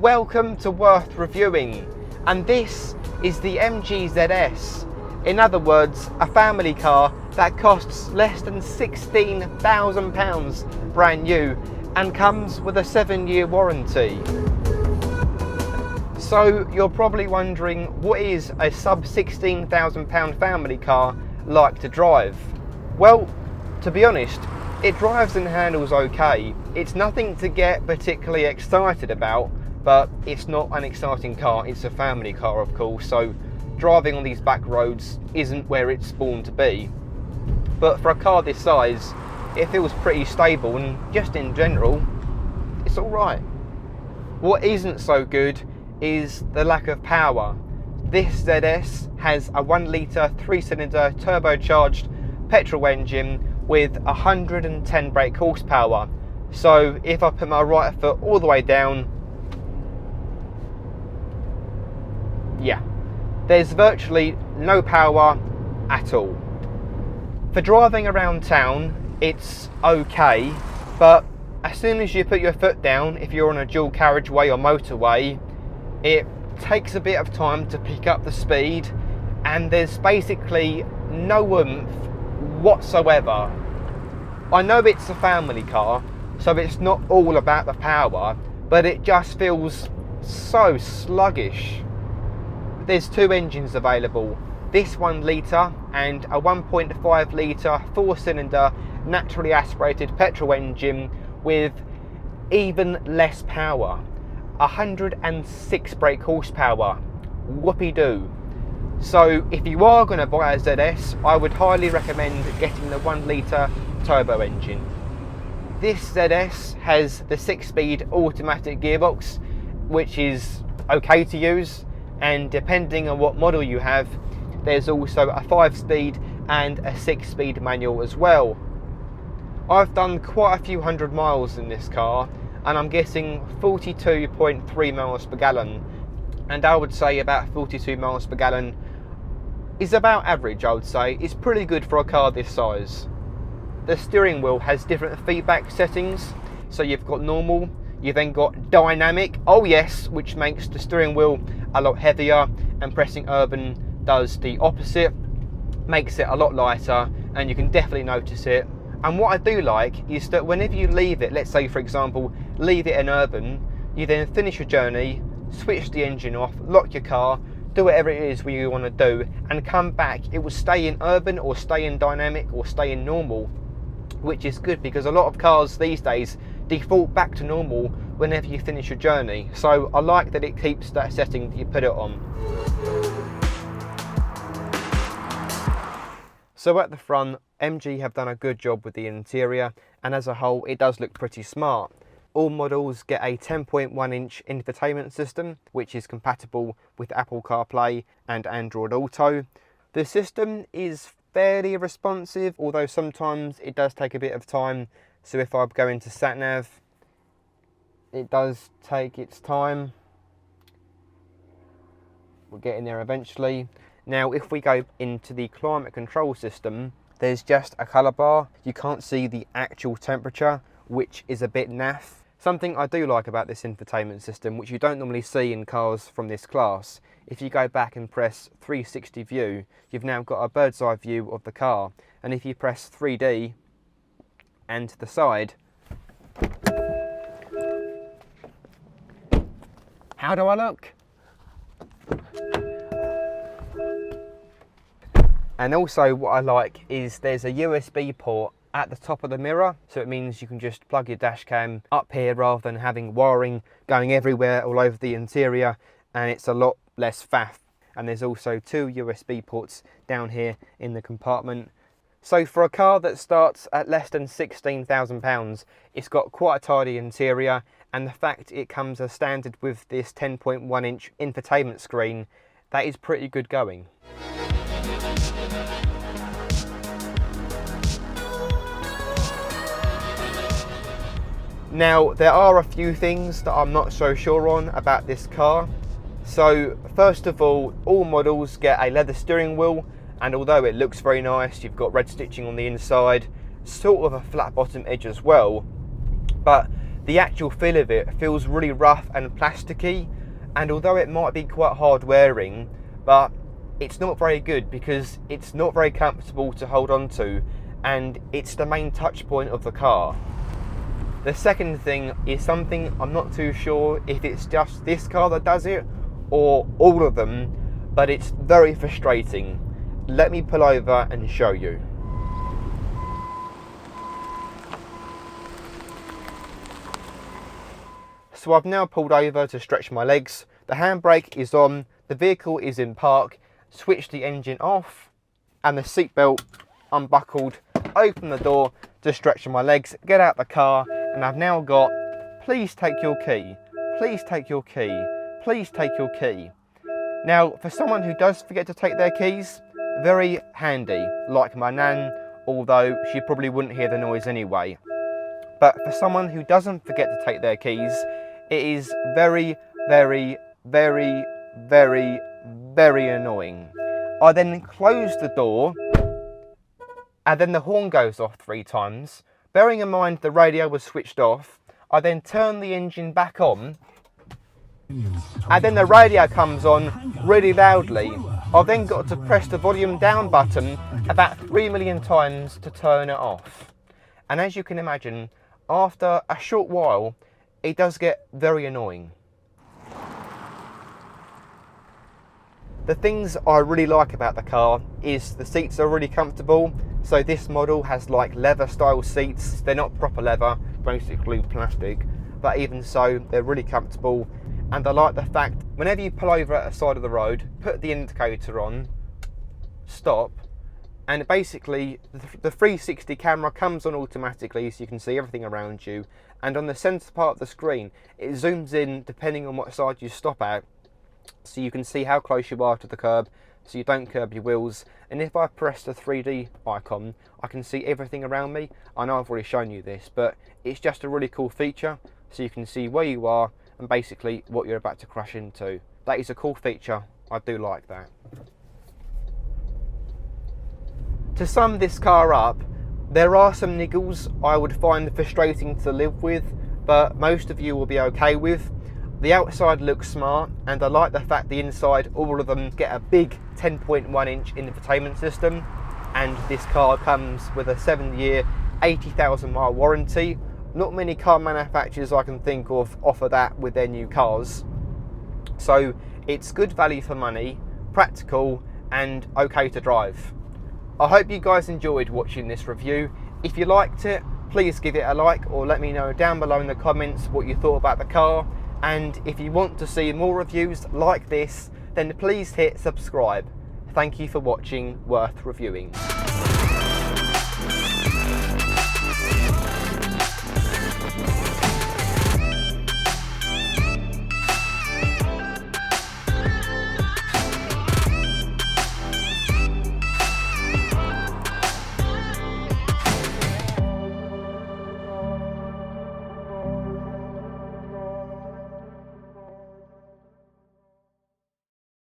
Welcome to Worth Reviewing, and this is the MG ZS. In other words, a family car that costs less than £16,000 brand new and comes with a 7-year warranty. So you're probably wondering, what is a sub £16,000 family car like to drive? Well, to be honest, it drives and handles okay. It's nothing to get particularly excited about, but it's not an exciting car. It's a family car, of course, so driving on these back roads isn't where it's born to be. But for a car this size, it feels pretty stable, and just in general, it's all right. What isn't so good is the lack of power. This ZS has a 1 litre 3-cylinder turbocharged petrol engine with 110 brake horsepower. So if I put my right foot all the way down, yeah, there's virtually no power at all. For driving around town, it's okay, but as soon as you put your foot down, if you're on a dual carriageway or motorway, it takes a bit of time to pick up the speed, and there's basically no oomph whatsoever. I know it's a family car, so it's not all about the power, but it just feels so sluggish. There's 2 engines available, this 1 litre and a 1.5 litre 4-cylinder naturally aspirated petrol engine with even less power, 106 brake horsepower. Whoopie-doo. So if you are going to buy a ZS, I would highly recommend getting the 1 litre turbo engine. This ZS has the 6-speed automatic gearbox, which is okay to use, and depending on what model you have, there's also a 5-speed and a 6-speed manual as well. I've done quite a few hundred miles in this car, and I'm getting 42.3 miles per gallon, and I would say about 42 miles per gallon is about average. I would say it's pretty good for a car this size. The steering wheel has different feedback settings, so you've got normal, you've then got dynamic, oh yes, which makes the steering wheel a lot heavier, and pressing urban does the opposite, makes it a lot lighter, and you can definitely notice it. And what I do like is that whenever you leave it, let's say for example, leave it in urban, you then finish your journey, switch the engine off, lock your car, do whatever it is you want to do, and come back, it will stay in urban or stay in dynamic or stay in normal, which is good because a lot of cars these days default back to normal whenever you finish your journey. So I like that it keeps that setting that you put it on. So at the front, MG have done a good job with the interior, and as a whole it does look pretty smart. All models get a 10.1-inch infotainment system, which is compatible with Apple CarPlay and Android Auto. The system is fairly responsive, although sometimes it does take a bit of time. So if I go into SatNav, it does take its time. We'll get in there eventually. Now if we go into the climate control system, there's just a colour bar. You can't see the actual temperature, which is a bit naff. Something I do like about this infotainment system, which you don't normally see in cars from this class, if you go back and press 360 view, you've now got a bird's eye view of the car. And if you press 3D and to the side, how do I look? And also what I like is there's a USB port at the top of the mirror, so it means you can just plug your dash cam up here rather than having wiring going everywhere all over the interior, and it's a lot less faff. And there's also 2 USB ports down here in the compartment. So for a car that starts at less than £16,000, it's got quite a tidy interior, and the fact it comes as standard with this 10.1-inch infotainment screen, that is pretty good going. Now there are a few things that I'm not so sure on about this car. So first of all models get a leather steering wheel, and although it looks very nice, you've got red stitching on the inside, sort of a flat bottom edge as well, but the actual feel of it feels really rough and plasticky, and although it might be quite hard wearing, but it's not very good because it's not very comfortable to hold on to, and it's the main touch point of the car. The second thing is something I'm not too sure if it's just this car that does it or all of them, but it's very frustrating. Let me pull over and show you. So I've now pulled over to stretch my legs. The handbrake is on, the vehicle is in park, switch the engine off, and the seatbelt unbuckled, open the door to stretch my legs, get out the car, and I've now got, please take your key, please take your key, please take your key. Now, for someone who does forget to take their keys, very handy, like my nan, although she probably wouldn't hear the noise anyway. But for someone who doesn't forget to take their keys, it is very, very, very, very, very annoying. I then close the door, and then the horn goes off 3 times. Bearing in mind the radio was switched off, I then turn the engine back on, and then the radio comes on really loudly. I've then got to press the volume down button about 3 million times to turn it off. And as you can imagine, after a short while, it does get very annoying. The things I really like about the car is the seats are really comfortable. So this model has like leather style seats. They're not proper leather, basically plastic, but even so, they're really comfortable. And I like the fact, whenever you pull over at the side of the road, put the indicator on, stop, and basically the 360 camera comes on automatically so you can see everything around you. And on the centre part of the screen, it zooms in depending on what side you stop at, so you can see how close you are to the curb, so you don't curb your wheels. And if I press the 3D icon, I can see everything around me. I know I've already shown you this, but it's just a really cool feature, so you can see where you are and basically what you're about to crash into. That is a cool feature, I do like that. To sum this car up, there are some niggles I would find frustrating to live with, but most of you will be okay with. The outside looks smart, and I like the fact the inside, all of them get a big 10.1 inch infotainment system, and this car comes with a 7-year, 80,000 mile warranty. Not many car manufacturers I can think of offer that with their new cars. So it's good value for money, practical, and okay to drive. I hope you guys enjoyed watching this review. If you liked it, please give it a like, or let me know down below in the comments what you thought about the car. And if you want to see more reviews like this, then please hit subscribe. Thank you for watching Worth Reviewing.